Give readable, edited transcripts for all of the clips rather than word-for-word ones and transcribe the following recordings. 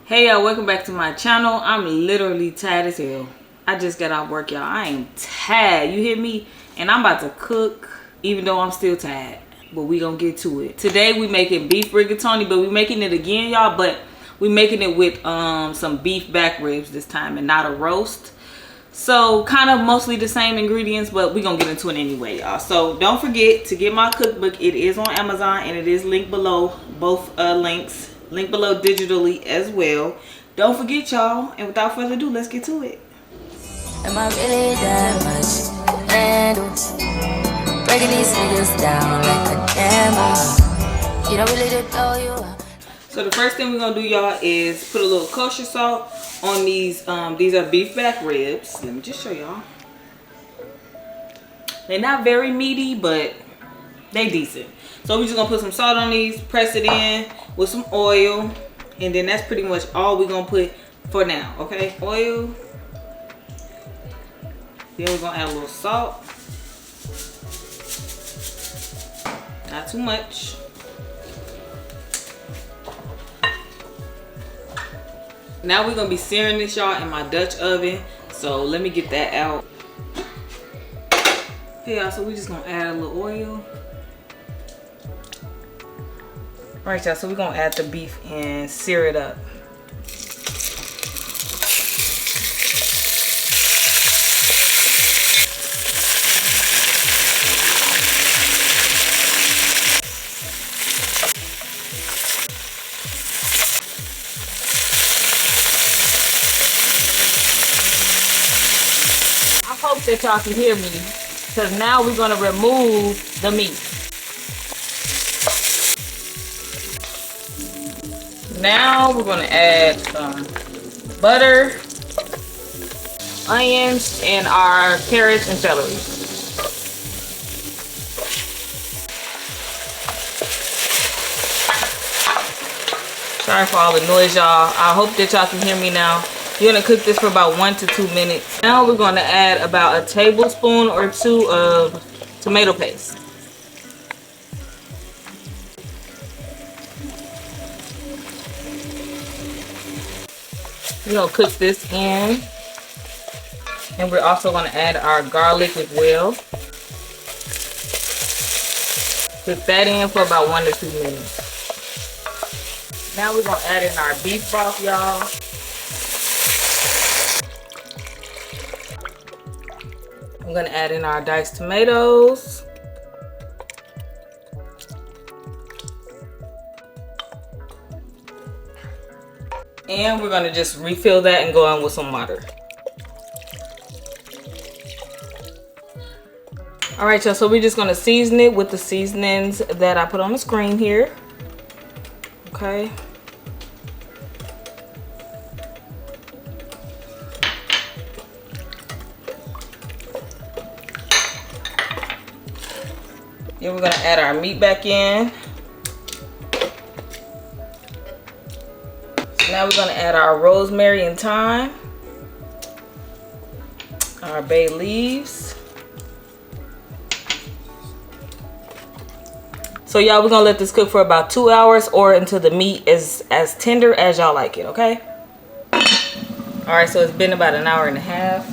Hey y'all, welcome back to my channel. I'm literally tired as hell. I just got off work, y'all. I am tired, you hear me? And I'm about to cook, even though I'm still tired. But we gonna get to it. Today we making beef rigatoni, but we making it again, y'all. But we making it with some beef back ribs this time and not a roast. So kind of mostly the same ingredients, but we gonna get into it anyway, y'all. So don't forget to get my cookbook. It is on Amazon and it is linked below. Both links. Link below digitally as well. Don't forget, y'all. And without further ado, let's get to it. Am I really that much to handle? Breaking these niggas down like a camera. You don't really know you are. So the first thing we're gonna do, y'all, is put a little kosher salt on these. These are beef back ribs. Let me just show y'all. They're not very meaty, but they decent. So we're just gonna put some salt on these, press it in with some oil, and then that's pretty much all we're gonna put for now, okay? Oil. Then we're gonna add a little salt. Not too much. Now we're gonna be searing this, y'all, in my Dutch oven. So let me get that out. Hey y'all, so we're just gonna add a little oil. Alright y'all, so we're gonna add the beef and sear it up. I hope that y'all can hear me, because now we're gonna remove the meat. Now we're gonna add some butter, onions, and our carrots and celery. Sorry for all the noise, y'all. I hope that y'all can hear me now. You're gonna cook this for about 1 to 2 minutes. Now we're gonna add about a tablespoon or 2 of tomato paste. We're gonna cook this in, and we're also gonna add our garlic as well. Cook that in for about 1 to 2 minutes. Now we're gonna add in our beef broth, y'all. I'm gonna add in our diced tomatoes. And we're gonna just refill that and go on with some water. All right, y'all, so we're just gonna season it with the seasonings that I put on the screen here. Okay. Then we're gonna add our meat back in. Now we're gonna add our rosemary and thyme, our bay leaves. So y'all, we're gonna let this cook for about 2 hours or until the meat is as tender as y'all like it, okay? All right, so it's been about 1.5 hours.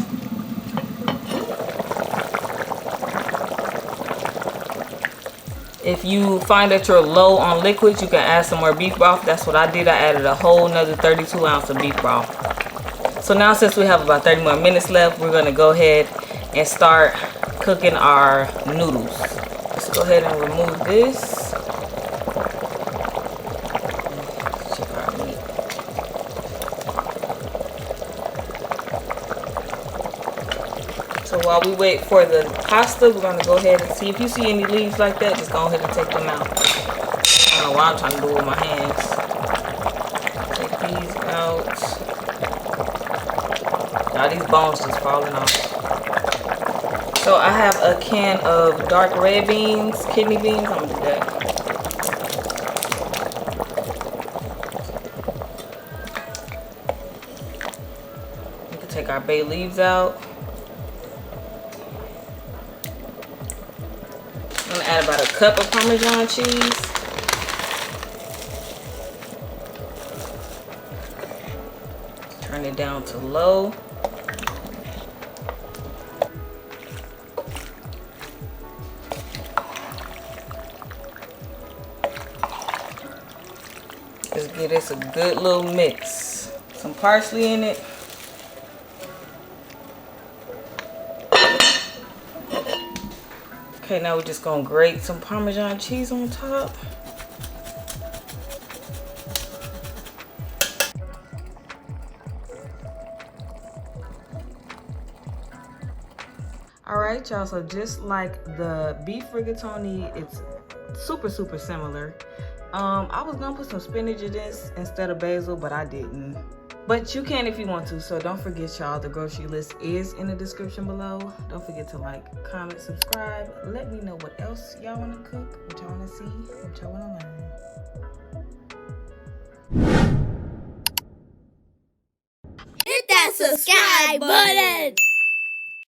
If you find that you're low on liquids, you can add some more beef broth. That's what I did. I added a whole nother 32 ounces of beef broth. So now, since we have about 30 more minutes left, we're gonna go ahead and start cooking our noodles. Let's go ahead and remove this. Check our meat. So while we wait for the pasta, we're gonna go ahead and see if you see any leaves like that, just go ahead and take them out. I don't know what I'm trying to do with my hands. Take these out. Now these bones just falling off. So I have a can of dark red beans, kidney beans. I'm gonna do that. We can take our bay leaves out. I'm gonna add about a cup of Parmesan cheese. Turn it down to low. Let's give this a good little mix. Some parsley in it. Okay, now we're just gonna grate some Parmesan cheese on top. All right, y'all, so just like the beef rigatoni, it's super similar. I was gonna put some spinach in this instead of basil, but I didn't. But you can if you want to, so don't forget, y'all, the grocery list is in the description below. Don't forget to like, comment, subscribe. Let me know what else y'all wanna cook, what y'all wanna see, what y'all wanna learn. Hit that subscribe button.